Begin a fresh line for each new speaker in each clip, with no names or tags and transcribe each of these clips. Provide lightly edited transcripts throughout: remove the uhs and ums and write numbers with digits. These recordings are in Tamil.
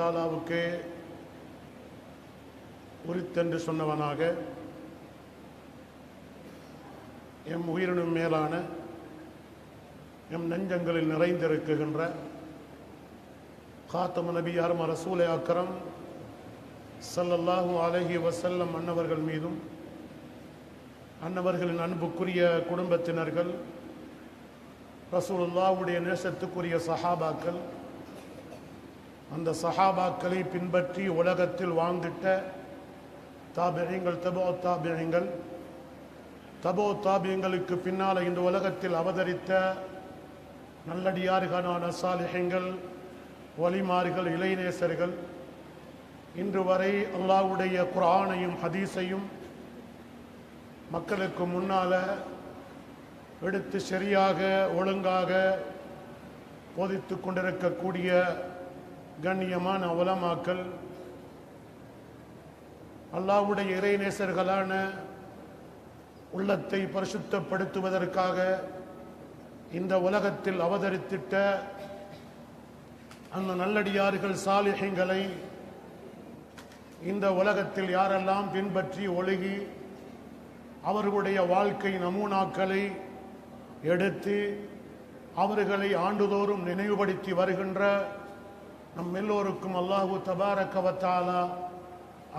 தாலாவுக்கு உரித்தென்று சொன்னவனாக எம் உயிரினும் மேலான எம் நெஞ்சங்களில் நிறைந்திருக்குகின்ற காத்தம நபியார் ரசூலே அக்ரம் ஸல்லல்லாஹு அலைஹி வஸல்லம் அன்னவர்கள் மீதும் அன்னவர்களின் அன்புக்குரிய குடும்பத்தினர்கள் ரசூலுல்லாஹ்வுடைய நேசத்துக்குரிய சஹாபாக்கள் அந்த சஹாபாக்களை பின்பற்றி உலகத்தில் வாழ்ந்திட்ட தாபிஈங்கள் தபோ தாபியங்களுக்கு பின்னால் இந்த உலகத்தில் அவதரித்த நல்லடியார்களான சாலிஹீன்கள் வலிமார்கள் இளைநேசர்கள் இன்று வரை அல்லாஹ்வுடைய குர்ஆனையும் ஹதீஸையும் மக்களுக்கு முன்னால எடுத்து சரியாக ஒழுங்காக போதித்து கொண்டிருக்கக்கூடிய கண்ணியமான உலமாக்கள் அல்லாஹ்வுடைய இறைநேசர்களான உள்ளத்தை பரிசுத்தப்படுத்துவதற்காக இந்த உலகத்தில் அவதரித்திட்ட அந்த நல்லடியார்கள் சாலிஹீன்களை இந்த உலகத்தில் யாரெல்லாம் பின்பற்றி ஒழுகி அவர்களுடைய வாழ்க்கை நமூனாக்களை எடுத்து அவர்களை ஆண்டுதோறும் நினைவுபடுத்தி வருகின்ற நம் எல்லோருக்கும் அல்லாஹு தபாரக வ தஆலா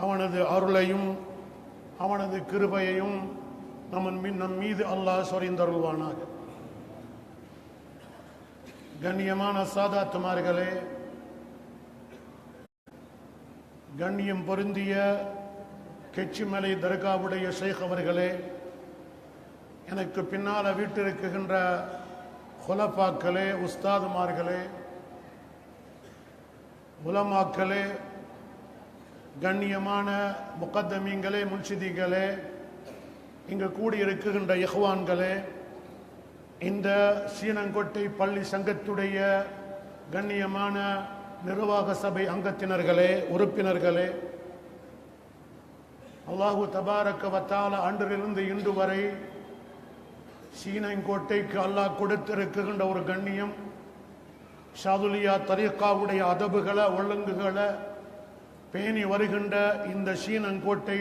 அவனது அருளையும் அவனது கிருபையையும் நம் மீது அல்லாஹ் சொரிந்தருள்வானாக. கண்ணியமான சாதாத்துமார்களே, கண்ணியம் பொருந்திய கெச்சிமலை தர்காவுடைய ஷேக் அவர்களே, எனக்கு பின்னால வீட்டிருக்குகின்ற ஹுலஃபாக்களே, உஸ்தாதுமார்களே, உலமாக்களே, கண்ணியமான முகத்தமீங்களே, முன்ஷிதிகளே, இங்கு கூடியிருக்குகின்ற இஹ்வான்களே, இந்த சீனங்கோட்டை பள்ளி சங்கத்துடைய கண்ணியமான நிர்வாக சபை அங்கத்தினர்களே, உறுப்பினர்களே, அல்லாஹு தபாரக வ தஆலா அன்றிலிருந்து இன்று வரை சீனங்கோட்டைக்கு அல்லாஹ் கொடுத்திருக்கின்ற ஒரு கண்ணியம், ஷாதுலியா தரீகாவுடைய அதபுகளை ஒழுங்குகளை பேணி வருகின்ற இந்த சீனங்கோட்டை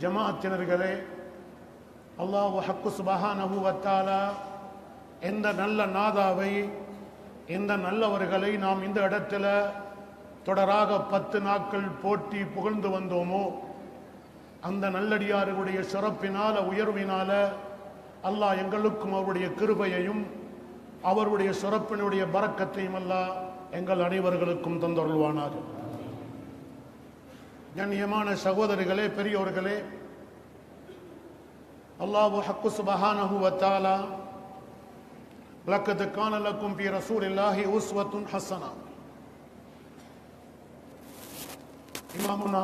ஜமாஅத்தினர்களே, அல்லாஹ் ஹக்கு சுப்ஹானஹு வ தஆலா எந்த நல்ல நாதாவை, எந்த நல்லவர்களை நாம் இந்த இடத்துல தொடராக 10 நாட்கள் போட்டி புகழ்ந்து வந்தோமோ, அந்த நல்லடியார்களுடைய சிறப்பினால உயர்வினால அல்லாஹ் எங்களுக்கும் அவருடைய கிருபையையும் அவருடைய சிறப்பினுடைய பரக்கத்தையும் அல்லாஹ் எங்கள் அனைவர்களுக்கும் தந்தருள்வானாக. கண்ணியமான சகோதரிகளே, பெரியோர்களே, அல்லாஹ் ஹக்கு சுப்ஹானஹு வ தஆலா லக்கத் கான லக்கும் ஃபீ ரசூலில்லாஹி உஸ்வத்துன் ஹஸனா, இமாமுனா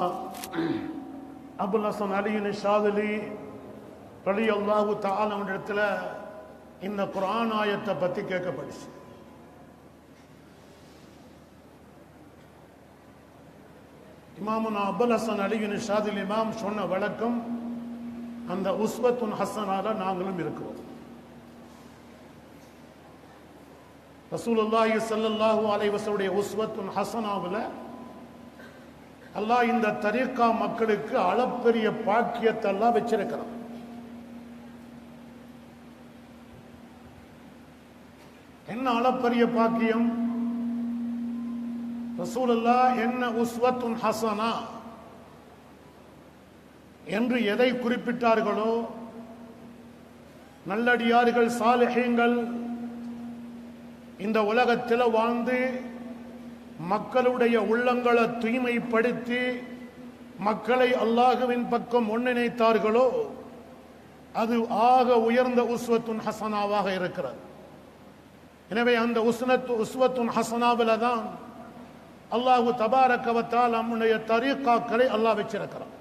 அபுல் ஹசன் அலியின் ஷாதுலி ரலியல்லாஹு தஆலா இடத்துல இந்த குர்ஆன் ஆயத்தை பற்றி கேட்கப்படுச்சு. இமாமுனா அபுல் ஹசன் அலியின் ஷாதுலி இமாம் சொன்ன வழக்கம், அந்த உஸ்வத்துன் ஹஸனால நாங்களும் இருக்கிறோம். ரசூலுல்லாஹி ஸல்லல்லாஹு அலைஹி வஸல்லம் உஸ்வத்துன் ஹஸனாவுல அல்லாஹ் இந்த தரீகா மக்களுக்கு அளப்பெரிய பாக்கியத்தை எல்லாம் வச்சிருக்கிறான். என்ன அளப்பெரிய பாக்கியம்? ரசூலுல்லாஹ் என்ன உஸ்வத்துன் ஹஸனா என்று எதை குறிப்பிட்டார்களோ, நல்லடியார்கள் சாலிஹீன்கள் இந்த உலகத்தில் வாழ்ந்து மக்களுடைய உள்ளங்களை தூய்மைப்படுத்தி மக்களை அல்லாஹ்வின் பக்கம் ஒன்றிணைத்தார்களோ, அது ஆக உயர்ந்த உஸ்வத்துன் ஹஸனாவாக இருக்கிறது. எனவே அந்த உஸ்வத்துன் ஹஸனாவில தான் அல்லாஹு தபாரக வ தஆலா நம்முடைய தரீகாக்களை அல்லாஹ் வச்சிருக்கிறான்.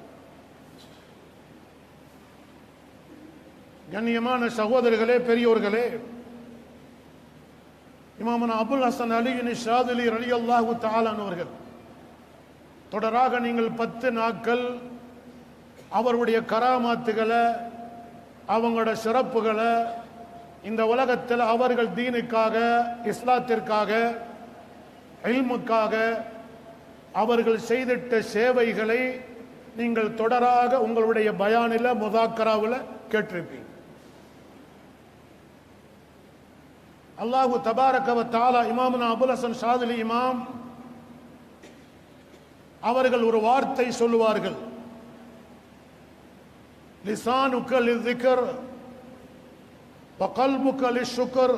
கண்ணியமான சகோதரர்களே, பெரியோர்களே, இமாமுனா அபுல் ஹசன் அலியின் ஷாதுலி ரலியல்லாஹு தஆலா அவர்கள் தொடராக நீங்கள் 10 நாட்கள் அவருடைய கராமாத்துகளை, அவங்களோட சிறப்புகளை இந்த உலகத்தில் அவர்கள் தீனுக்காக, இஸ்லாத்திற்காக, இல்முக்காக அவர்கள் செய்திட்ட சேவைகளை நீங்கள் தொடராக உங்களுடைய பயானில முதாக்கராவில் கேட்டிருப்பீங்க. அல்லாஹு தபாரக வ தஆலா இமாமுனா அபுல் ஹசன் ஷாதிலி இமாம் அவர்கள் ஒரு வார்த்தை சொல்லுவார்கள், லிசானுக லிஸ்ஸிக்ர் வ கல்புக லிஷ்ஷுக்ர்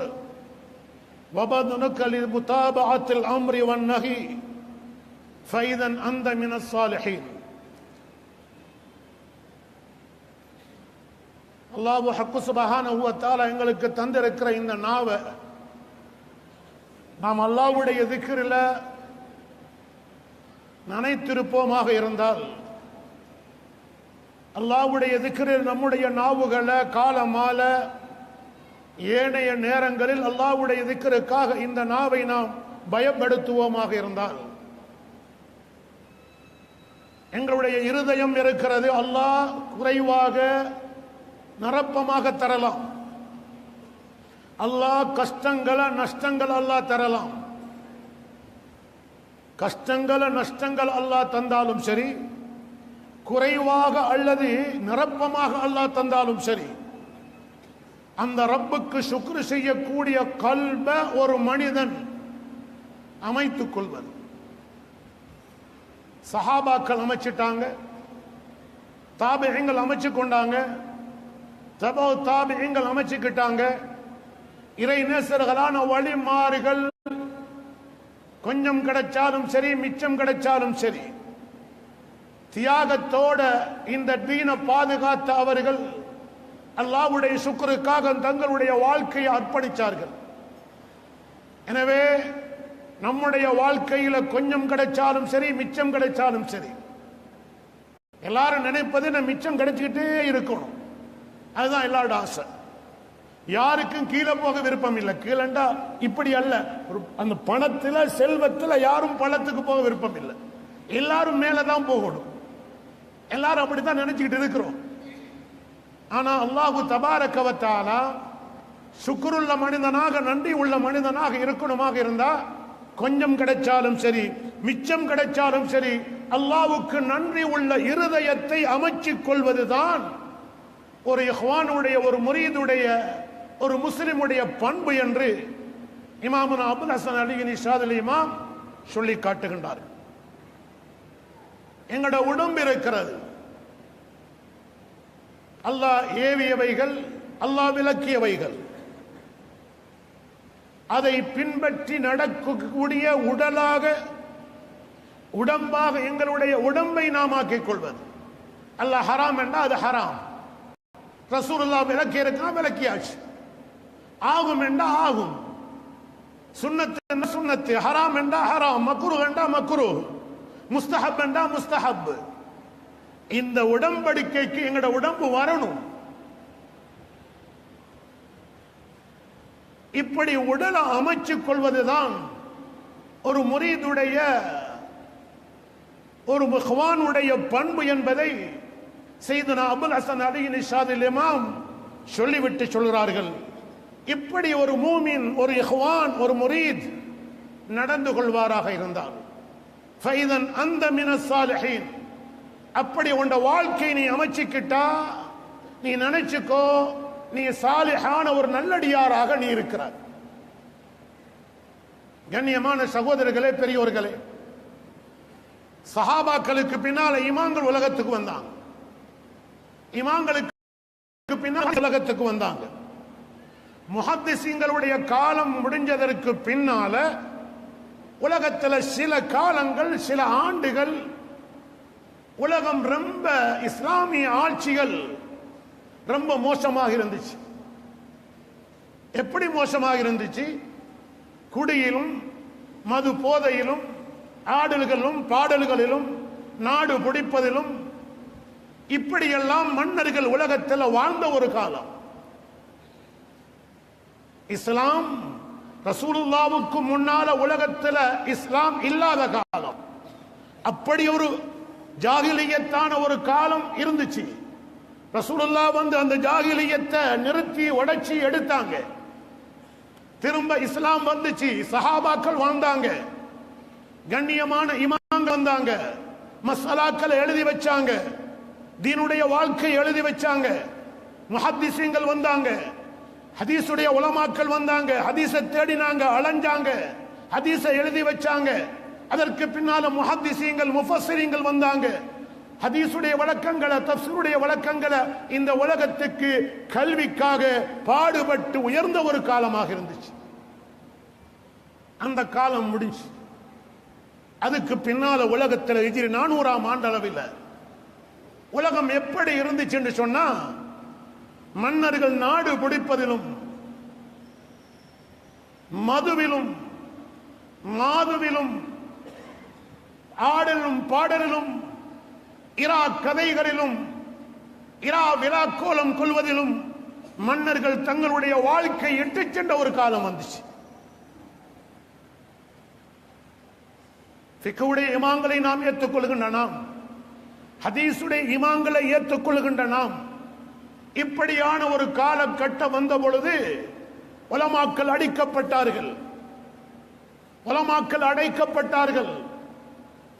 வ பதனுக லிமுதாபஅத்தில் அம்ரி வன் நஹி ஃபைதன் அன்த மினஸ் ஸாலிஹீன். அல்லாஹ் ஹக்கு சுப்ஹானஹு வ தஆலா எங்களுக்கு தந்திருக்கிற இந்த நாவை நாம் அல்லாஹ்வுடைய திக்ரில நனைத்திருப்போமாக இருந்தால், அல்லாஹ்வுடைய திக்ரில் நம்முடைய நாவுகளை காலமால ஏனைய நேரங்களில் அல்லாஹ்வுடைய திக்ருக்காக இந்த நாவை நாம் பயப்படுத்துவோமாக இருந்தால், எங்களுடைய இருதயம் இருக்கிறது அல்லாஹ் குறைவாக நிரப்பமாக தரலாம். அல்லாஹ் கஷ்டங்களை நஷ்டங்கள் அல்லாஹ் தரலாம். கஷ்டங்களை நஷ்டங்கள் அல்லாஹ் தந்தாலும் சரி, குறைவாக அல்லது நிரப்பமாக அல்லாஹ் தந்தாலும் சரி, அந்த ரப்புக்கு சுக்ரு செய்யக்கூடிய கல்ப ஒரு மனிதன் அமைத்துக் கொள்வது. சஹாபாக்கள் அமைச்சிட்டாங்க, தாபிஈங்கள் அமைச்சு கொண்டாங்க, தபோ தாபிஈங்கள் அமைச்சுக்கிட்டாங்க. இறை நேசர்களான வழிமாறுகள் கொஞ்சம் கிடைச்சாலும் சரி, மிச்சம் கிடைச்சாலும் சரி, தியாகத்தோட இந்த தீனை பாதுகாத்த அவர்கள் அல்லாஹ்வுடைய சுக்ருக்காக தங்களுடைய வாழ்க்கையை அர்ப்பணித்தார்கள். எனவே நம்முடைய வாழ்க்கையில கொஞ்சம் கிடைச்சாலும் சரி, மிச்சம் கிடைச்சாலும் சரி, எல்லாரும் நினைப்பது நம்ம மிச்சம் கிடைச்சிக்கிட்டே இருக்கணும். அதுதான் எல்லாரோட ஆசை. யாருக்கும் கீழே போக விருப்பம் இல்லை. கீழண்டா இப்படி அல்ல, அந்த பணத்துல செல்வத்துல யாரும் பணத்துக்கு போக விருப்பம் இல்லை. எல்லாரும் மேலதான் போகணும். எல்லாரும் அப்படித்தான் நினைச்சுக்கிட்டு இருக்கிறோம். ஆனா அல்லாஹு தபாரக வ தஆலா சுக்ருள்ள மனிதனாக, நன்றி உள்ள மனிதனாக இருக்கணுமாக இருந்தா, கொஞ்சம் கிடைச்சாலும் சரி, மிச்சம் கிடைச்சாலும் சரி, அல்லாஹ்வுக்கு நன்றி உள்ள இருதயத்தை அமைச்சிக் கொள்வதுதான் ஒரு இஹ்வானுடைய, ஒரு முரீதுடைய, ஒரு முஸ்லிமுடைய பண்பு என்று இமாமுனா அபுல் ஹசன் அலி ஷாதிலி இமாம் சொல்லி காட்டுகின்றார். எங்களோட உடம்பு இருக்கிறது, அல்லாஹ் ஏவியவைகள், அல்லாஹ் விலக்கியவைகள், அதை பின்பற்றி நடக்கக்கூடிய உடலாக, உடம்பாக எங்களுடைய உடம்பை நாம் ஆக்கிக் கொள்வது. அல்லாஹ் ஹராம் என்றால் அது ஹராம், ரசூலுல்லாஹ் விலக்கி இருக்கா விலக்கியாச்சு, ஆகும் என்றா ஆகும், சுன்னத்து என்ன சுன்னத்து, ஹராம் என்றா ஹராம், மக்ரூஹ் என்றா மக்ரூஹ், முஸ்தஹப் என்றா முஸ்தஹப். இந்த உடன்படிக்கைக்கு எங்களோட உடம்பு வரணும். இப்படி உடலை அமைச்சுக் கொள்வதுதான் ஒரு முரீதுடைய, ஒரு இஹ்வானுடைய பண்பு என்பதை சையதுனா அபுல் ஹசன் அலி ஷாதில் இமாம் சொல்லிவிட்டு சொல்கிறார்கள். இப்படி ஒரு மூமின், ஒரு இஹ்வான், ஒரு முரீத் நடந்து கொள்வாராக இருந்தால், ஃபைதன் அந்த மினஸ் ஸாலிஹீன், அப்படி உண்ட வாழ்க்கை நீ அமைச்சுக்கிட்டா, நீ நினைச்சுக்கோ, நீ சாலிஹான ஒரு நல்லடியாராக நீ இருக்கிறாய். கண்ணியமான சகோதரர்களே, பெரியோர்களே, சஹாபாக்களுக்கு பின்னால இமாம்கள் உலகத்துக்கு வந்தாங்க. இமாம்களுக்கு பின்னால் உலகத்துக்கு வந்தாங்க. முஹத்திஸீன்களுடைய காலம் முடிஞ்சதற்கு பின்னால உலகத்தில் சில காலங்கள், சில ஆண்டுகள் உலகம் ரொம்ப, இஸ்லாமிய ஆட்சிகள் ரொம்ப மோசமாக இருந்துச்சு. எப்படி மோசமாக இருந்துச்சு? குடியிலும் மது போதையிலும் ஆடல்களும் பாடல்களிலும் நாடு பிடிப்பதிலும் இப்படியெல்லாம் மன்னர்கள் உலகத்தில் வாழ்ந்த ஒரு காலம். இஸ்லாம் ரசூலுல்லாவுக்கு முன்னால உலகத்தில் இஸ்லாம் இல்லாத காலம். அப்படி ஒரு ஜாகிலியத்தான ஒரு காலம் இருந்துச்சு. ரசூலுல்லாஹ் வந்து அந்த ஜாகிலியத்தை நிறுத்தி உடைச்சி எடுத்தாங்க. திரும்ப இஸ்லாம் வந்துச்சு, சஹாபாக்கள் வாழ்ந்தாங்க. கண்ணியமான இமாம்கள் வந்தாங்க, மஸ்அலாக்களை எழுதி வச்சாங்க, தீனுடைய வாழ்க்கை எழுதி வச்சாங்க. முஹத்திஸீன்கள் வந்தாங்க, ஹதீஸுடைய உலமாக்கள் வந்தாங்க, ஹதீஸை தேடினாங்க, அலைஞ்சாங்க, ஹதீஸை எழுதி வச்சாங்க. அதற்கு பின்னால முஹத்திஸீன்கள் முஃபஸ்ஸிரீன்கள் வந்தாங்க, ஹதீஸுடைய வழக்கங்களை, தஃப்ஸீருடைய வழக்கங்களை இந்த உலகத்துக்கு கல்விக்காக பாடுபட்டு உயர்ந்த ஒரு காலமாக இருந்துச்சு. அந்த காலம் முடிஞ்சு. அதுக்கு பின்னால உலகத்தில் ஹிஜ்ரி 400ஆம் ஆண்டளவில் உலகம் எப்படி இருந்துச்சு என்று சொன்னா, மன்னர்கள் நாடு பிடிப்பதிலும் மதுவிலும் மாதுவிலும் ஆடலும் பாடலிலும் இரா கதைகளிலும் இரா விழாக்கோலம் கொள்வதிலும் மன்னர்கள் தங்களுடைய வாழ்க்கை இட்டுச் சென்ற ஒரு காலம் வந்துச்சு. ஃபிக்ஹுடைய இமாம்களை நாம் ஏற்றுக்கொள்கின்ற நாம், ஹதீஸுடைய இமாம்களை ஏற்றுக்கொள்கின்ற நாம், இப்படியான ஒரு காலகட்டம் வந்த பொழுது உலமாக்கள் அடிக்கப்பட்டார்கள், உலமாக்கள் அடைக்கப்பட்டார்கள்,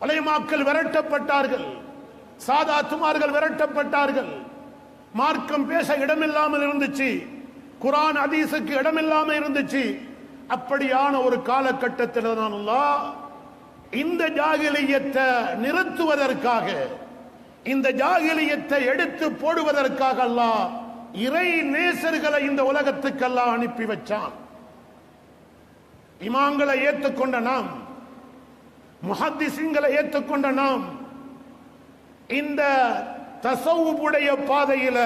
உலமாக்கள் விரட்டப்பட்டார்கள், சாதாத்துமார்கள் விரட்டப்பட்டார்கள், மார்க்கம் பேச இடமில்லாமல் இருந்துச்சு, குர்ஆன் ஹதீஸுக்கு இடமில்லாமல் இருந்துச்சு. அப்படியான ஒரு காலகட்டத்தில் தான் அல்லாஹ் இந்த ஜாகிலியத்தை நிறுத்துவதற்காக, இந்த ஜாகிலியத்தை எடுத்து போடுவதற்காக அல்லாஹ் இறை நேசர்களை இந்த உலகத்துக்கு அல்லாஹ் அனுப்பி வச்சான். இமாம்களை ஏற்றுக்கொண்ட நாம், முஹத்திஸீன்களை ஏற்றுக்கொண்ட நாம், இந்த தஸவ்வுடைய பாதையில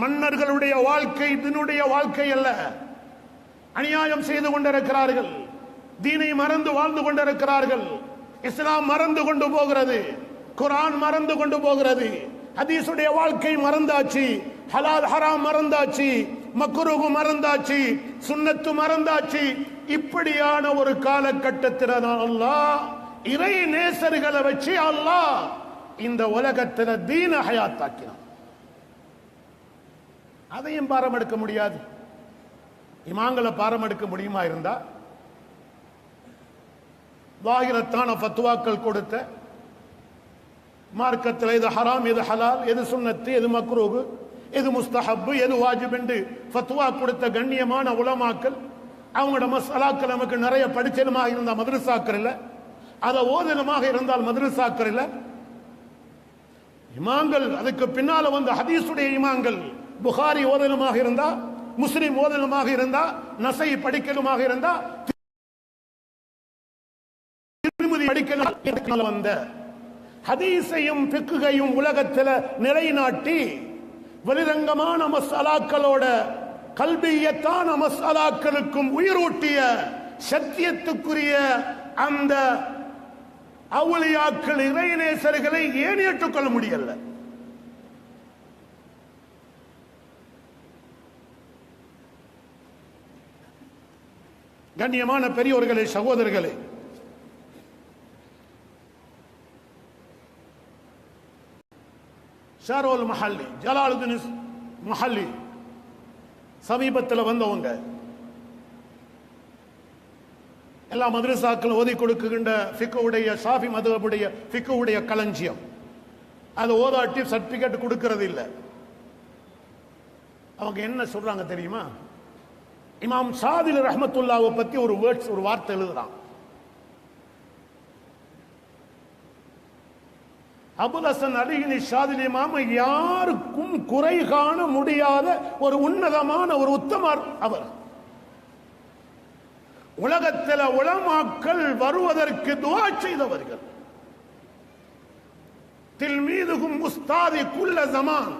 மன்னர்களுடைய வாழ்க்கை தீனுடைய வாழ்க்கை அல்ல, அநியாயம் செய்து கொண்டிருக்கிறார்கள், தீனை மறந்து வாழ்ந்து கொண்டிருக்கிறார்கள், இஸ்லாம் மறந்து கொண்டு போகிறது, குர்ஆன் மறந்து கொண்டு போகிறது, ஹதீஸுடைய வாழ்க்கை மறந்தாச்சு, ஹலால் ஹராம் மறந்தாச்சு, மக்ரூஹ் மறந்தாச்சு, சுன்னத்து மறந்தாச்சு. இப்படியான ஒரு காலகட்டத்தில் அல்லாஹ் இறை நேசர்களை வச்சு அல்லாஹ் இந்த உலகத்தில் தீன ஹயாத்தாக்கினான். அதையும் பாரம் எடுக்க முடியாது. இமாம்களை பாரம் எடுக்க முடியுமா இருந்தா, வாகிரத்தான ஃபத்வாக்கள் கொடுத்த மார்க்கத்தில் எது ஹராம் எது ஹலால் எது சுன்னத்து எது மக்ரூஹ் எது முஸ்தஹப் எது வாஜிப் என்று ஃபத்வா கொடுத்த கண்ணியமான உலமாக்கள், அவங்களோட மஸ்அலாக்கள் நமக்கு நிறைய படிச்சலுமாக இருந்தால் மதரசாக்கள் இல்லை, அதை ஓதனமாக இருந்தால் மதரசாக்கள் இல்லை. இமாம்கள் அதுக்கு பின்னால வந்த ஹதீஸுடைய இமாம்கள், புகாரி ஓதனமாக இருந்தா, முஸ்லிம் ஓதனமாக இருந்தா, நசை படிக்கலுமாக இருந்தா, படிக்கலும் வந்த ஹதீஸையும் ஃபிக்ஹையும் உலகத்தில் நிலைநாட்டி வெளிரங்கமான மஸ்அலாக்களோட கல்பியத்தான மஸ்அலாக்களுக்கும் உயிரூட்டிய சத்தியத்துக்குரிய அந்த அவுலியாக்கள் இறைநேசர்களை ஏன் ஏற்றுக்கொள்ள முடியல? கண்ணியமான பெரியோர்களே, சகோதரர்களே, ஷாரோல் மஹல்லி, ஜலாலுதீன் மஹல்லி சமீபத்தில் வந்தவங்க, எல்லா மதரசாக்களும் ஓதி கொடுக்குகின்ற ஃபிக்ஹுடைய ஷாஃபி மதுஹபுடைய ஃபிக்ஹுடைய களஞ்சியம், அது ஓதாட்டி சர்டிபிகேட் கொடுக்கிறது இல்லை. அவங்க என்ன சொல்றாங்க தெரியுமா? இமாம் ஷாதிலி ரஹ்மத்துல்லாஹ் பத்தி ஒரு வார்த்தை எழுதுறான். அபுல் ஹசன் அலி ஷாதிலி இமாம் யாருக்கும் குறை காண முடியாத ஒரு உன்னதமான ஒரு உத்தமர் அவர். உலகத்தில் உலமாக்கள் வருவதற்கு துஆ செய்தவர்கள். தில்மீதுகும் உஸ்தாதி குல்ல ஜமான்,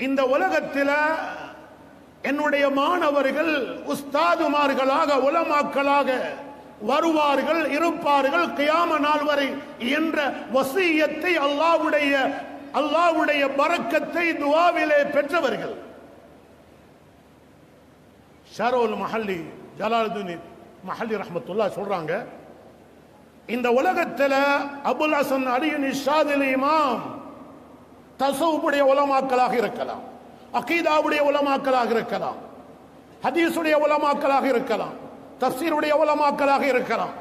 இந்த உலகத்தில் என்னுடைய மாணவர்கள் உஸ்தாதுமார்களாக உலமாக்களாக வருவார்கள், இருப்பார்கள் கியாம நாள் வரை என்ற வசியத்தை அல்லாஹ்வுடைய பரக்கத்தை துஆவிலே பெற்றவர்கள். ஷாரோல் மஹல்லி ஜலாலுதீன் மஹல்லி ரஹ்மத்துல்லாஹ் சொல்றாங்க, இந்த உலகத்தில் அபுல் ஹசன் அலி ஷாதிலி இமாம் தஸவ்வுடைய உலமாக்களாக இருக்கலாம், அகீதாவுடைய உலமாக்களாக இருக்கலாம், ஹதீஸுடைய உலமாக்களாக இருக்கலாம், தஃப்சீருடைய உலமாக்களாக இருக்கலாம்,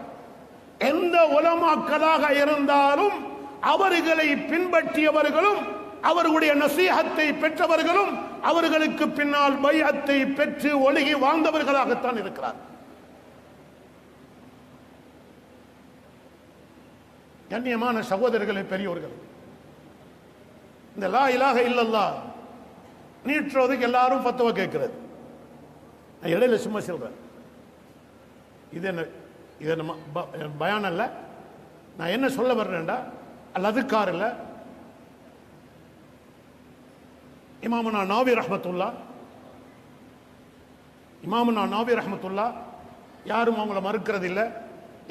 எந்த உலமாக்களாக இருந்தாலும் அவர்களை பின்பற்றியவர்களும் அவர்களுடைய நசீஹத்தை பெற்றவர்களும் அவர்களுக்கு பின்னால் பைஅத்தை பெற்று ஒழுகி வாழ்ந்தவர்களாகத்தான் இருக்கிறார். கண்ணியமான சகோதரர்களே, பெரியோர்கள், இந்த லா இலாஹ இல்லல்லாஹ் நீட்டுறதுக்கு எல்லாரும் ஃபத்வா கேட்கிறது. நான் இடையில சும்மா சொல்றேன், இது என்ன பயான் அல்ல. நான் என்ன சொல்ல வர்றேன்டா, அல்லதுக்கார் இல்ல, இமாமுனா நாவி ரஹ்மத்துல்லா யாரும் அவங்கள மறுக்கிறது இல்லை,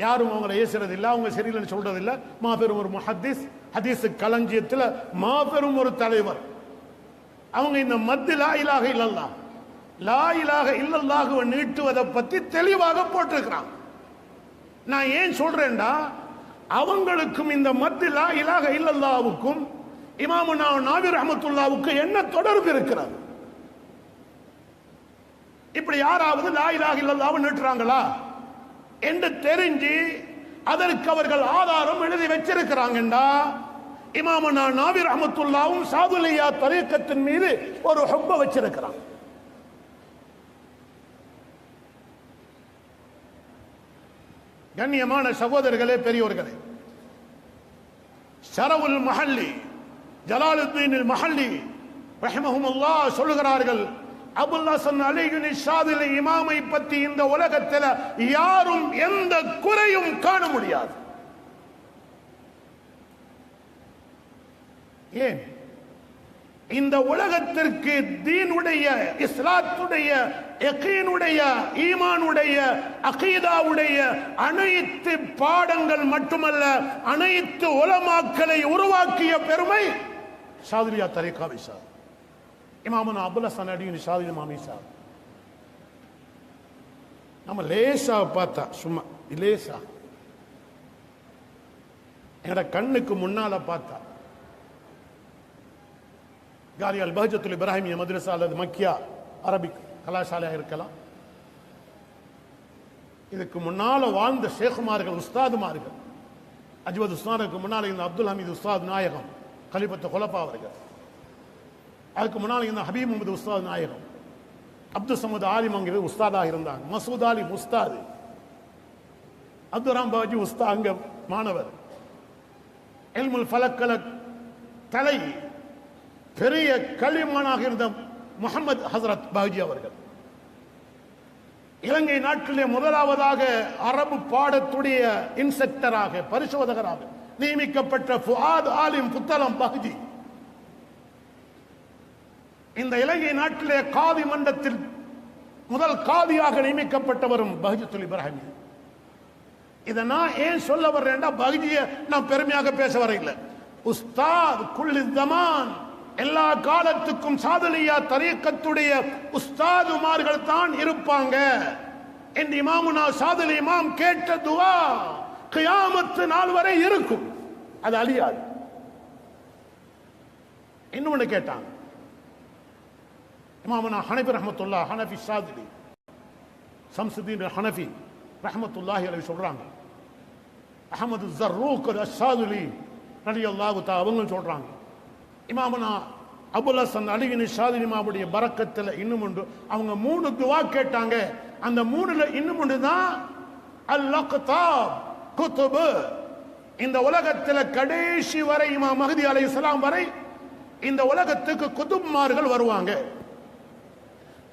யாரும் அவங்கள ஏசுறது இல்லை, அவங்க சரியில்லைன்னு சொல்றது இல்லை. மாபெரும் ஒரு முஹத்திஸ், ஹதீஸ் களஞ்சியத்தில் மாபெரும் ஒரு தலைவர். அவங்க இந்த மத்து லா இலாஹ இல்லல்லாஹ், லா இலாஹ இல்லல்லாஹுவை நீட்டுவதை பத்தி தெளிவாக போட்டிருக்கிறான். நான் ஏன் சொல்றேன்டா, அவங்களுக்கும் இந்த மத்து லா இலாஹ இல்லல்லாஹுக்கும் இமாமுனா நாவி ரஹ்மத்துல்லாவுக்கு என்ன தொடர்பு இருக்கிறது? இப்படி யாராவது லா இலாஹ இல்லல்லாஹு நீட்டுறாங்களா என்று தெரிஞ்சு அதற்கு அவர்கள் ஆதாரம் எழுதி வச்சிருக்கிறாங்கண்டா, இமாமுனா நாவி ரஹ்மத்துல்லாவும் சாதுலியா தரீக்கத்தின் மீது ஒரு ஹுப்ப வச்சிருக்கிறாங்க. கண்ணியமான சகோதரர்களே, பெரியோர்களே, ஷரவுல் மஹல்லி ஜலாலுத்தீன் மஹல்லி ரஹிமஹுமுல்லாஹ் சொல்லுகிறார்கள், அபுல் ஹசன் அலியுனி ஷாதிலி இமாமை பற்றி இந்த உலகத்தில் யாரும் எந்த குறையும் காண முடியாது. ஏன்? இந்த உலகத்திற்கு தீனுடைய, இஸ்லாத்துடைய, யகீனுடைய, ஈமானுடைய, அகீதாவுடைய அனைத்து பாடங்கள் மட்டுமல்ல, அனைத்து உலமாக்களை உருவாக்கிய பெருமை ஷாதிலியா தரீகாவை சார், இமாமுனா அபுல் ஹசன் அலியுனி ஷாதிலி இமாமி சார். நம்ம லேசா பார்த்தா, சும்மா லேசா என்னோட கண்ணுக்கு முன்னால பார்த்தா, காரியால் பஹஜத்துல் இப்ராஹிமிய மദ്രസா அல்லது மக்கியா அரபிக் கலாசாலையாக இருக்கலாம். இதுக்கு முன்னால வாழ்ந்த ஷேகுமார்கள், உஸ்தாதுமார்கள், அஜ்வத் உஸ்தானுக்கு முன்னால் இந்த அப்துல் ஹமீது உஸ்தாத் நாயகம் கலிபத்து குலப்பா அவர்கள், அதுக்கு முன்னால் இந்த ஹபீப் முகமது உஸ்தாத் நாயகம், அப்துல் சமூத் ஆலிம் அங்கே உஸ்தாதாக இருந்தாங்க, மசூத் ஆலிம் உஸ்தாது, அப்துல் ராம் பாஜி உஸ்தா அங்க மாணவர், இல்முல் ஃபலக்கல தலை பெரிய கல்விமானாக இருந்த முகமது ஹசரத் பாஜி அவர்கள், இலங்கை நாட்டிலே முதலாவதாக அரபு பாடத்துடைய இன்ஸ்ட்ரக்டராக, பரிசோதகராக நியமிக்கப்பட்ட ஃபுஆத் ஆலிம் புத்தளம் பாஜி, இந்த இலங்கை நாட்டிலே காதி மன்றத்தில் முதல் காதியாக நியமிக்கப்பட்டவரும் பஹஜத்துல் இப்ராஹிம். இதை நான் ஏன் சொல்ல வர்றேன்டா, பஹஜியை நான் பெருமையாக பேச வர இல்லை. உஸ்தாத் குல்லி ஜமான், எல்லா காலத்துக்கும் சாதுலியா தரீக்கத்துடைய உஸ்தாதுமார்கள் தான் இருப்பாங்க என்று இமாமுனா சாதுலி இமாம் கேட்ட துவா கியாமத்து நாள் வரை இருக்கும், அது அழியாது. இன்னொன்னு கேட்டாங்க, இமாமுனா ஹனஃபி ரஹ்மத்துல்லாஹ், ஹனஃபி சாதுலி ஷம்சுதீன் ஹனஃபி ரஹ்மத்துல்லாஹி அலைஹி சொல்றாங்க, அஹமது ஸர்ரூக் அஸ்-சாதுலி ரலியல்லாஹு தஆலா அவங்க சொல்றாங்க, இமாமுனா அபுல் ஹசன் அலியுனி ஷாதிலி இமாமுடைய பரக்கத்தில் இன்னும் உண்டு. அவங்க 3 துவா கேட்டாங்க, அந்த 3ல இன்னும் ஒன்று தான் அல்-லக்தாப் குதுப். இந்த உலகத்தில் கடைசி வரை இமாம் மஹ்தி அலைஹிஸ்ஸலாம் வரை இந்த உலகத்துக்கு குதுப்மார்கள் வருவாங்க.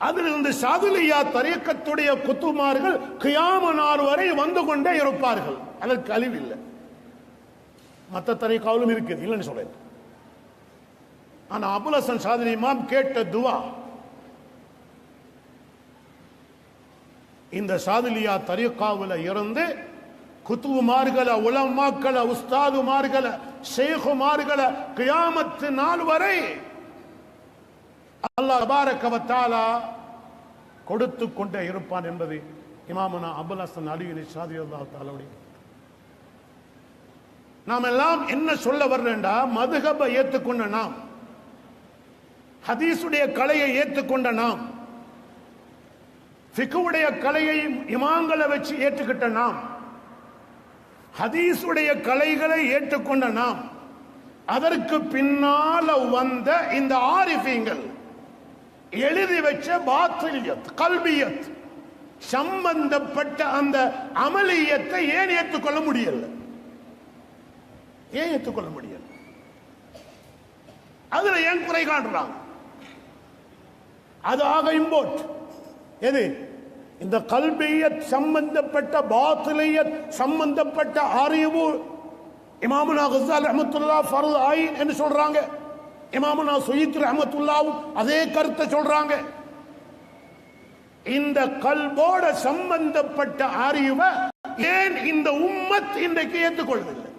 அதிலிருந்து சாதுலியா தரீக்கத்துடைய குத்துமார்கள் கியாம நாள் வரை வந்து கொண்டே இருப்பார்கள், அதற்கு அழிவில்லை. மற்ற தரீக்காவிலும் இருக்குது, இல்லைன்னு சொல்றேன். ஆனா அபுல் ஹசன் ஷாதிலி இமாம் கேட்ட துவா, இந்த சாதுலியா தரீக்காவுல இருந்து குத்துமார்களை, உலமாக்களை, உஸ்தாதுமார்களை, ஷேகுமார்களை கியாமத்து நாள் வரை அல்லாஹ் தபாரக வ தஆலா கொடுத்து கொண்டே இருப்பான் என்பது இமாமுனா அபுல் ஹசன் அலியுனி ஷாதிலி ரலியல்லாஹு தஆலா. நாம் எல்லாம் என்ன சொல்ல வர்றேன்டா, மதுஹபை ஏற்றுக்கொண்ட நாம், ஹதீஸுடைய கலையை ஏற்றுக்கொண்ட நாம், ஃபிக்ஹுடைய கலையை இமாம்களை வச்சு ஏற்றுக்கிட்ட நாம், ஹதீஸுடைய கலைகளை ஏற்றுக்கொண்ட நாம் அதற்கு பின்னால வந்த இந்த ஆரிஃபீங்கள் எழுதி வச்ச பாத்திலியத் கல்பியத் சம்பந்தப்பட்ட அந்த அமலியத்தை ஏன் ஏற்றுக்கொள்ள முடியல? ஏன் ஏற்றுக்கொள்ள முடியல? அதுல ஏன் குறை காட்டுறாங்க? அது ஆக இம்போர்ட் எது? இந்த கல்பியத் சம்பந்தப்பட்ட பாத்திலியத் சம்பந்தப்பட்ட அறிவு இமாமுனா கஸாலி ரஹ்மத்துல்லாஹ் ஃபர்து ஆயின் என்று சொல்றாங்க. இமாமுனா சுயீத் ரஹ்மத்துல்லாஹ் அதே கருத்தை சொல்றாங்க. இந்த கல்போட சம்பந்தப்பட்ட அறிவை ஏன் இந்த உம்மத் இன்றைக்கு ஏற்றுக்கொள்வதில்லை?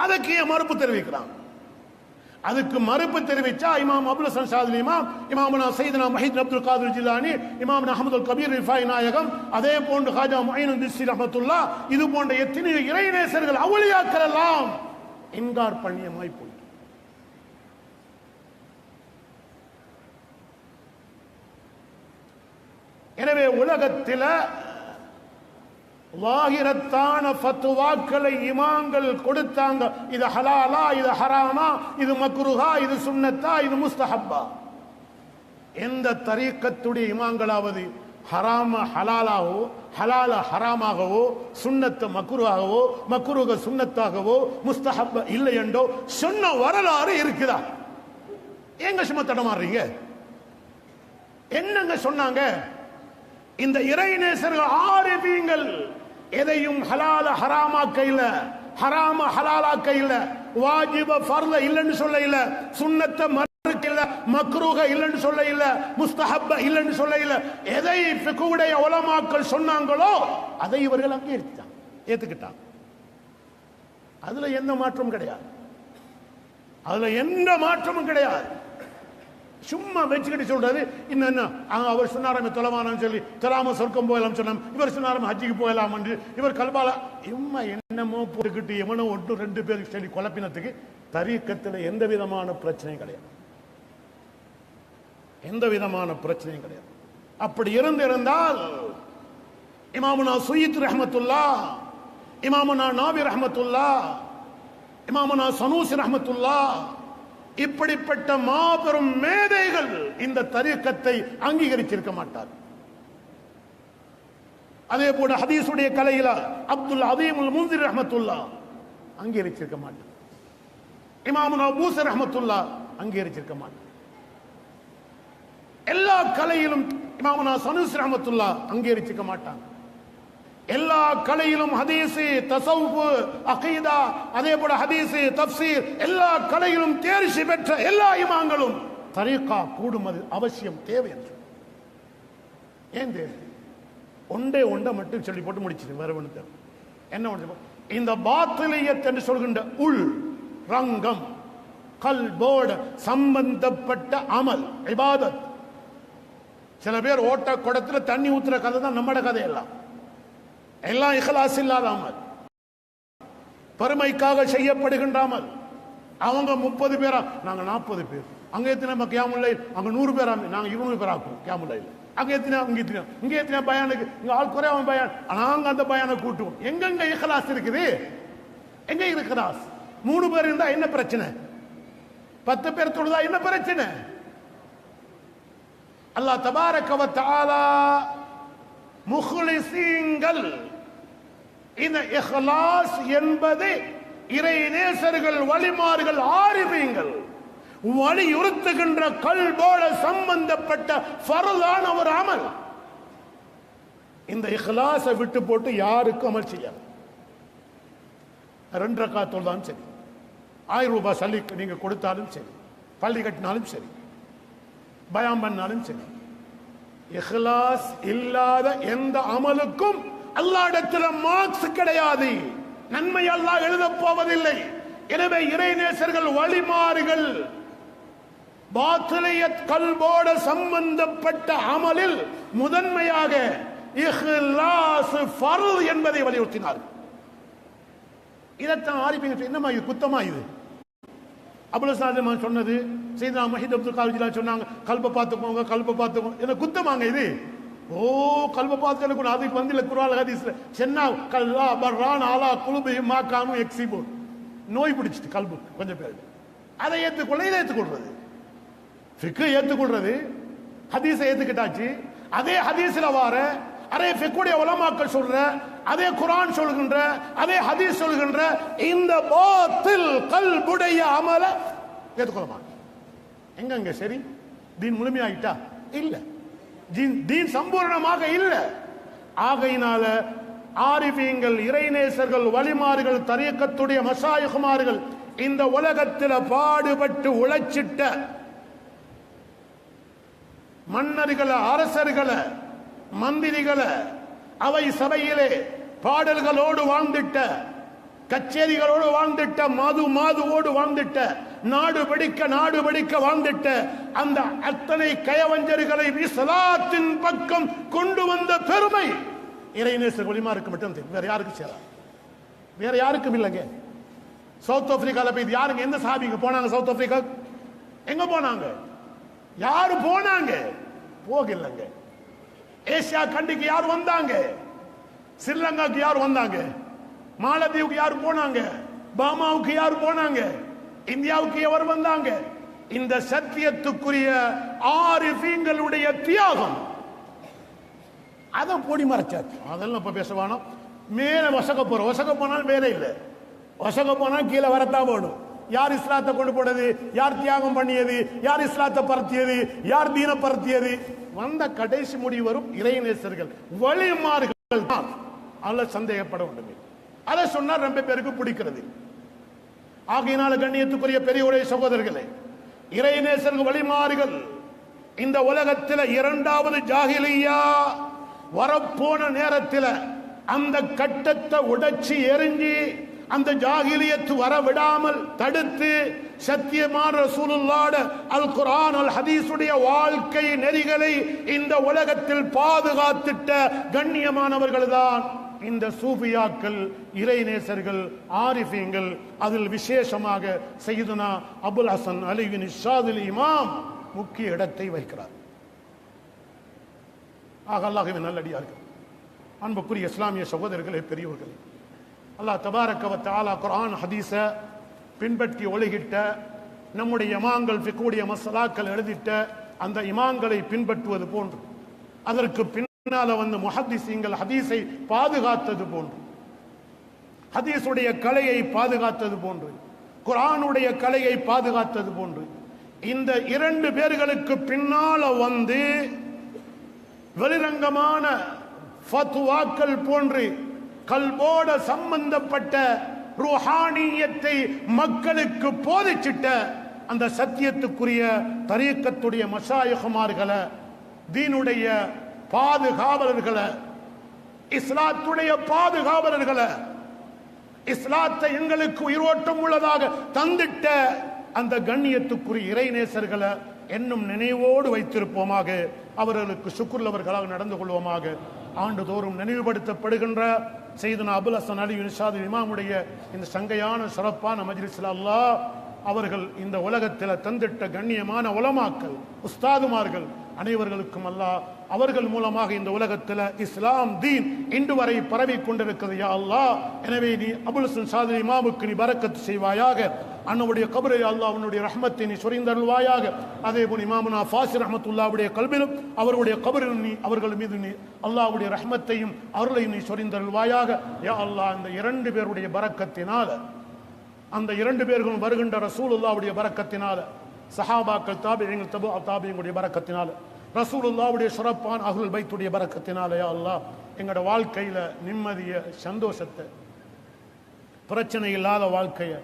அதுக்கு ஏன் மறுப்பு தெரிவிக்கிறாங்க? அதுக்கு மறுப்பு தெரிவிச்சா இமாம் அபுல் ஹசன் ஷாதிலி இமாம், இமாமுனா சையதுனா முஹிதீன் அப்துல் காதிர் ஜிலானி, இமாம் அஹ்மதுல் கபீர் ரிஃபாய் நாயகம், அதே போன்று ஹாஜா முஈனுன் பிஸ்ஸி ரஹ்மத்துல்லாஹ், இது போன்ற எத்தனையோ இறைநேசர்கள் அவுலியாக்கள் எல்லாம் இன்கார் பண்ணியமாய் போய். எனவே உலகத்தில் வாகிரத்தான ஃபத்வாக்களை இமாம்கள் கொடுத்தாங்க. இது ஹலாலா, இது ஹராமா, இது மக்ருஹா, இது சுன்னத்தா, இது முஸ்தஹப்பா. எந்த தரீக்கத்துடைய இமாம்களாவது ஹராம ஹலாலாகவோ ஹலால ஹராமாகவோ சுன்னத்து மக்ருஹாகவோ மக்ருஹ சுன்னத்தாகவோ முஸ்தஹப்ப இல்லை என்றோ சொன்ன வரலாறு இருக்குதா? எங்க சும்மா தடமாறுறீங்க? என்னங்க சொன்னாங்க? இந்த இறைநேசர்கள் ஆரிஃபீங்கள் எதையும் ஹலால ஹராமாக்க இல்ல, ஹராம ஹலாலாக்க இல்ல, வாஜிப ஃபர்ல இல்லன்னு சொல்ல இல்ல, சுன்னத்தை மறுக்க இல்ல, மக்ரூஹ இல்லன்னு சொல்ல இல்ல, முஸ்தஹப்ப இல்லன்னு சொல்ல இல்ல. எதை ஃபிக்ஹுடைய உலமாக்கள் சொன்னாங்களோ அதை இவர்கள் அங்கீகரித்தாங்க, ஏத்துக்கிட்டாங்க. அதுல எந்த மாற்றமும் கிடையாது. அதுல எந்த மாற்றமும் கிடையாது. சும்மா வச்சுக்கிட்டு சொல்றது இன்னும் அவர் சொன்னாராமே தொலைவானு சொல்லி தொலாம சொர்க்கம் போயலாம் சொன்னாம், இவர் சொன்னாராம ஹஜ்ஜிக்கு போயலாம் என்று இவர் கல்பால இம்மா என்னமோ போட்டுக்கிட்டு எவனோ ஒன்று ரெண்டு பேருக்கு சொல்லி குழப்பினத்துக்கு தரீக்கத்தில் எந்த விதமான பிரச்சனையும் கிடையாது. எந்த விதமான பிரச்சனையும் கிடையாது. அப்படி இருந்திருந்தால் இமாமுனா சுயீத் ரஹ்மத்துல்லாஹ், இமாமுனா நாவி ரஹ்மத்துல்லாஹ், இமாமுனா சனூசி ரஹ்மத்துல்லாஹ் இப்படிப்பட்ட மாபெரும் மேதைகள் இந்த தரீக்கத்தை அங்கீகரிச்சிருக்க மாட்டார். அதே போல ஹதீஸுடைய கலையில அப்துல் அதீமுல் முன்சிர் ரஹ்மத்துல்லாஹ் அங்கீகரிச்சிருக்க மாட்டார். இமாமுனா பூஸர் ரஹ்மத்துல்லாஹ் அங்கீகரிச்சிருக்க மாட்டார். எல்லா கலையிலும் இமாமுனா சனூசி ரஹ்மத்துல்லாஹ் அங்கீகரிச்சிருக்க மாட்டாங்க. எல்லா கலையிலும் ஹதீஸ், தஸவ்வுஃப், அகீதா, அதே போல ஹதீஸ், தஃப்சீர் எல்லா கலையிலும் தேர்ச்சி பெற்ற எல்லா இமாம்களும் தரீகா கூடுமது அவசியம் தேவை என்று. ஏன் தேவை? ஒன்றை மட்டும் சொல்லி போட்டு முடிச்சிரு. வேற ஒன்று தேவை என்ன ஒன்று? இந்த பாத்திலியத் என்று சொல்கின்ற உள் ரங்கம் கல்போட சம்பந்தப்பட்ட அமல் இபாதத். சில பேர் ஓட்ட குடத்துல தண்ணி ஊத்துற கதை தான் நம்மட கதை. எல்லாம் இஹ்லாஸ் இல்லாத அமல், பெருமைக்காக செய்யப்படுகின்ற அமல். அவங்க 30 பேரா, நாங்க 40 பேர். அங்க எத்தனை கியாமுல்லை? அங்க 100 பேரா, நாங்க 200 பேர் ஆக்கும் கியாமுல்லை. அங்க எத்தனை, இங்க எத்தனை பயானுக்கு, இங்க ஆள் குறையாம பயான், நாங்க அந்த பயானை கூட்டுவோம். எங்கெங்க இஹ்லாஸ் இருக்குது? எங்க இஹ்லாஸ்? 3 பேர் இருந்தா என்ன பிரச்சனை? 10 பேர் தொழுதா என்ன பிரச்சனை? அல்லாஹ் தபாரக வ தஆலா முஹ்லிஸீன்கள், இந்த இஹ்லாஸ் என்பது இறை நேசர்கள், வழிமார்கள், ஆரிஃபீன்கள் வலியுறுத்துகின்ற கல்போட சம்பந்தப்பட்ட ஃபர்தான ஒரு அமல். இந்த இஹ்லாஸை விட்டு போட்டு யாருக்கும் அமல் செய்யாது. 2 ரக்காத் தொழுதாலும் சரி, 1000 ரூபாய் சல்லி நீங்க கொடுத்தாலும் சரி, பள்ளி கட்டினாலும் சரி, பயான் பண்ணாலும் சரி, இஹ்லாஸ் இல்லாத எந்த அமலுக்கும் அல்லாஹ்விடத்தில் மார்க்ஸ் கிடையாது, நன்மை அல்லாஹ் எழுதப் போவதில்லை. எனவே இறைநேசர்கள், வழிமாறுகள் பாத்திலியத் கல்போட சம்பந்தப்பட்ட அமலில் முதன்மையாக இஹ்லாஸ் ஃபர்து என்பதை வலியுறுத்தினார்கள். இதைத்தான் ஆரிஃபீன்கள் என்னமா இது குத்தமா? இது அபுல் ஹசன் சொன்னது, சையதுனா முஹிதீன் அப்துல் காதிர் ஜிலானி சொன்னாங்க, கல்ப பார்த்துக்கோங்க, கல்ப பார்த்துக்கோங்க. என்ன குத்தமாங்க இது? ஓ கல்வ பார்த்து எனக்கு அதுக்கு வந்து குர்ஆன் ஹதீஸ்ல சென்னா கல்லா பர்ரான் அலா குலுபிஹி மா கானு யக்ஸிபூன். நோய் பிடிச்சிட்டு கல்பு கொஞ்சம் பேர். அதை ஏற்றுக்கொள்ள இதை ஏற்றுக்கொள்றது, ஃபிக்கு ஏற்றுக்கொள்றது, ஹதீஸை ஏற்றுக்கிட்டாச்சு. அதே ஹதீஸ்ல வார அதே ஃபிக்குடைய உலமாக்கள் சொல்ற, அதே குர்ஆன் சொல்கின்ற, அதே ஹதீஸ் சொல்கின்ற இந்த பாத்தில் கல்புடைய அமல ஏற்றுக்கொள்ள மாட்டோம். எங்க சரி தீன் முழுமையாயிட்டா? இல்ல, தீன் சம்பூர்ணமாக இல்ல. ஆகையினால ஆரிஃபீங்கள், இறைநேசர்கள், வலிமார்கள், தரீக்கத்துடைய மஷாயிஹ்மார்கள் இந்த உலகத்தில் பாடுபட்டு உழைச்சிட்ட மன்னர்களை, அரசர்களை, மந்திரிகளை, அவை சபையிலே பாடல்களோடு வாழ்ந்துட்ட, கச்சேரிகளோடு வாழ்ந்துட்ட, மாதுவோடு வாழ்ந்துட்ட, நாடு படிக்க வாழ்ந்துட்ட அந்த அத்தனை கயவஞ்சர்களை இஸ்லாத்தின் பக்கம் கொண்டு வந்த பெருமை இறைநேசர் வலிமாருக்கு மட்டும் தெரியும். வேற யாருக்கு சேரா? வேற யாருக்கும் இல்லைங்க. சவுத் ஆப்பிரிக்கால போய் யாருங்க, எந்த சாபிங்க போனாங்க சவுத் ஆப்பிரிக்கா? எங்க போனாங்க? யாரு போனாங்க? போகலங்க. ஏசியா கண்டிக்கு யார் வந்தாங்க? ஸ்ரீலங்காக்கு யார் வந்தாங்க? மாலத்தீவுக்கு யார் போனாங்க? பாமாவுக்கு யார் போனாங்க? இந்தியாவுக்கு எவர் வந்தாங்க? இந்த சத்தியத்துக்குரிய ஆரிஃபீங்களுடைய தியாகம் அதை பொடி மறைச்சாச்சு. அதெல்லாம் இப்ப பேசவானோ. மேல வசக போனாலும் வேற இல்லை. வசக போனால் கீழே வரத்தான் போடும். யார் இஸ்லாத்தை கொண்டு போனது? யார் தியாகம் பண்ணியது? யார் இஸ்லாத்தை பரத்தியது? யார் தீன பரத்தியது? வந்த கடைசி முடிவு வரும் இறைநேசர்கள், வழிமார்கள் தான். அல்ல சந்தேகப்பட வேண்டும். அதை சொன்னால் ரொம்ப பேருக்கு பிடிக்கிறது. ஆகையினால கண்ணியத்துக்குரிய பெரியவரே, சகோதரர்களே, இறைநேசர்கள், வழிமார்கள் இந்த உலகத்தில் இரண்டாவது ஜாஹிலியா வரப்போன நேரத்தில் அந்த கட்டத்தை உடைச்சி எரிஞ்சி அந்த ஜாகிலியத்து வர விடாமல் தடுத்து சத்தியமான ரசூலுல்லாஹ் அல் குர்ஆன் அல் ஹதீஸுடைய வாழ்க்கை நெறிகளை இந்த உலகத்தில் பாதுகாத்திட்ட கண்ணியமானவர்கள் தான் இந்த சூஃபியாக்கள், இறைநேசர்கள், ஆரிஃபீங்கள். அதில் விசேஷமாக சையதுனா அபுல் ஹசன் அலி பின் ஷாதுல் இமாம் முக்கிய இடத்தை வகிக்கிறார். ஆக அல்லாஹ்வின் நல்லடியார்கள், அன்புக்குரிய இஸ்லாமிய சகோதரர்களே, பெரியவர்களே, அல்லாஹ் தபாரக வ தஆலா குர்ஆன் ஹதீஸ பின்பற்றி ஒழுகிட்ட நம்முடைய இமாம்கள், ஃபிக்ஹுடைய மஸ்அலாக்கள் எழுதிட்ட அந்த இமாம்களை பின்பற்றுவது போன்று, அதற்கு பின்னால வந்து முஹத்திஸீன்கள் ஹதீஸை பாதுகாத்தது போன்று, ஹதீஸுடைய கலையை பாதுகாத்தது போன்று, குர்ஆனுடைய கலையை பாதுகாத்தது போன்று, இந்த இரண்டு பேர்களுக்கு பின்னால வந்து வெளிரங்கமான ஃபத்வாக்கள் போன்று கல்போட சம்பந்தப்பட்ட ரூஹானியத்தை மக்களுக்கு போதிச்சிட்ட அந்த சத்தியத்துக்குரிய தரீக்கத்துடைய மஷாயிஹ்மார்களை, தீனுடைய பாதுகாவலர்களை, இஸ்லாத்துடைய பாதுகாவலர்களை, இஸ்லாத்தை எங்களுக்கு உயிரோட்டம் உள்ளதாக தந்திட்ட அந்த கண்ணியத்துக்குரிய இறைநேசர்களை என்னும் நினைவோடு வைத்திருப்போமாக, அவர்களுக்கு சுக்குர்லவர்களாக நடந்து கொள்வோமாக. ஆண்டுதோறும் நினைவுபடுத்தப்படுகின்ற சையதுனா அபுல் ஹசன் அலி பின் ஷாதுல் இமாமுடைய இந்த சங்கையான சிறப்பான மஜ்லிஸில் அல்லாஹ் அவர்கள் இந்த உலகத்தில் தந்திட்ட கண்ணியமான உலமாக்கள், உஸ்தாதுமார்கள் அனைவர்களுக்கும் அல்லாஹ் அவர்கள் மூலமாக இந்த உலகத்தில் இஸ்லாம் தீன் இன்று வரை பரவி கொண்டிருக்கிறது யா அல்லாஹ். எனவே நீ அபுல் ஹசன் ஷாதுல் இமாமுக்கு நீ பரக்கத்து செய்வாயாக. அன்னவுடைய கபரை அல்லாஹ் உன்னுடைய ரஹ்மத்தை நீ சொரிந்தருள்வாயாக. அதே போல் இமாமுனா ஃபாசில் ரஹ்மத்துல்லாஹ்வுடைய கல்பிலும் அவருடைய கபரிலும் நீ அவர்கள் மீது நீ அல்லாஹ்வுடைய ரஹ்மத்தையும் அருளையும் நீ சொரிந்தருள்வாயாக. யா அல்லாஹ், அந்த இரண்டு பேருடைய பரக்கத்தினால, அந்த இரண்டு பேர்களும் வருகின்ற ரசூலுல்லாஹ்வுடைய பரக்கத்தினால, சஹாபாக்கள், தாபிஈன்கள், தபூ தாபிஈன்களுடைய பரக்கத்தினால, ரசூலுல்லாஹ்வுடைய சிறப்பான அஹ்லுல் பைத்துடைய பரக்கத்தினால யா அல்லாஹ் எங்களோட வாழ்க்கையில நிம்மதியை, சந்தோஷத்தை, பிரச்சனை இல்லாத வாழ்க்கையை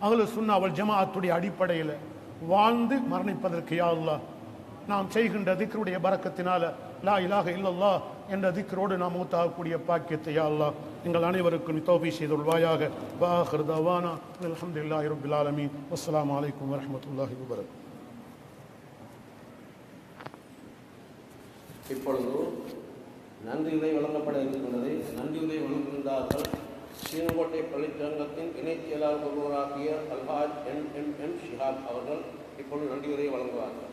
அஹ்லு சுன்னா வல் ஜமாஅத்துடைய அடிப்படையில் வாழ்ந்து மரணிப்பதற்கு யா அல்லாஹ் நாம் செய்கின்ற திக்ருடைய பரக்கத்தினால, லா இலாஹ இல்லல்லாஹ் என்ற திக்ரோடு நாம் மூத்தாகக்கூடிய பாக்கியத்தை யா அல்லாஹ் எங்கள் அனைவருக்கும் நீ தௌஃபீக் செய்துள்வாயாக. வ ஆகிரு தஅவானா அல்ஹம்துலில்லாஹி ரப்பில் ஆலமீன். வஸ்ஸலாமு அலைக்கும் வரஹ்மத்துல்லாஹி வபரகாத்துஹு.
இப்பொழுது நன்றியுரை வழங்கப்பட இருக்கின்றது. நன்றியுரை வழங்குகின்றார்கள் சீனங்கோட்டை பள்ளிச்சங்கத்தின் இணைச் செயலாளர் ஒருவராகிய அல்ஹாஜ் என் ஷிஹாப் அவர்கள். இப்பொழுது நன்றியுரை வழங்குவார்கள்.